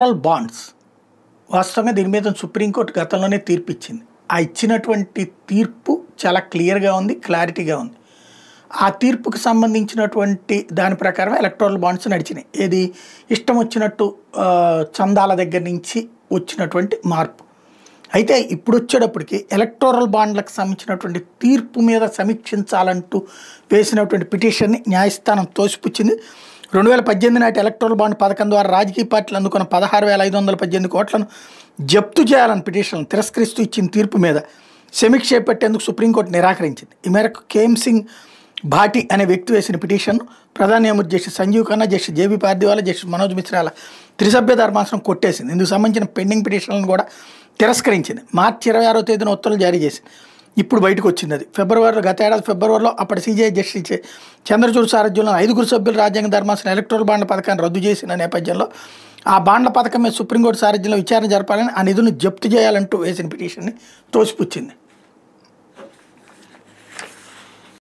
Bonds వాస్తవంగా దీని మీద సుప్రీంకోర్టు గతంలోనే తీర్పు ఇచ్చింది. ఆ ఇచ్చినటువంటి తీర్పు చాలా క్లియర్‌గా ఉంది. క్లారిటీగా ఉంది. ఆ తీర్పుకు సంబంధించినటువంటి దాని ప్రకారం ఎలక్టోరల్ బాండ్స్ నడిచినాయి. ఏది ఇష్టం వచ్చినట్టు చందాల దగ్గర నుంచి వచ్చినటువంటి మార్పు. అయితే ఇప్పుడొచ్చేటప్పటికి ఎలక్టోరల్ బాండ్లకు సంబంధించినటువంటి తీర్పు మీద సమీక్షించాలంటూ వేసినటువంటి పిటిషన్‌ని న్యాయస్థానం తోసిపుచ్చింది. 2018 నాటి ఎలక్టోరల్ బాండ్ పథకం ద్వారా రాజకీయ పార్టీలు అందుకున్న 16,518 కోట్లను జప్తు చేయాలని పిటిషన్లను తిరస్కరిస్తూ ఇచ్చిన తీర్పు మీద సమీక్ష చేపట్టేందుకు సుప్రీంకోర్టు నిరాకరించింది. ఈ మేరకు కేఎం సింగ్ భాటి అనే వ్యక్తి వేసిన పిటిషన్ను ప్రధాన న్యాయమూర్తి Justice Sanjiv Khanna, Justice JB Pardiwala, Justice Manoj మిశ్రాల త్రిసభ్య ధర్మాసనం కొట్టేసింది. ఇందుకు సంబంధించిన పెండింగ్ పిటిషన్లను కూడా తిరస్కరించింది. మార్చి 26వ తేదీన ఉత్తర్వులు జారీ చేసింది. ఇప్పుడు బయటకు వచ్చింది. అది గత ఏడాది ఫిబ్రవరిలో అప్పటి సీజీఐ జస్టిస్ చంద్రచూడ్ సారథ్యంలో 5 సభ్యుల రాజ్యాంగ ధర్మాసనం ఎలక్టోరల్ బాండ్ల పథకాన్ని రద్దు చేసిన నేపథ్యంలో ఆ బాండ్ల పథకం మీద సుప్రీంకోర్టు సారథ్యంలో విచారణ జరపాలని, ఆ నిధులను జప్తు చేయాలంటూ వేసిన పిటిషన్ని తోసిపుచ్చింది.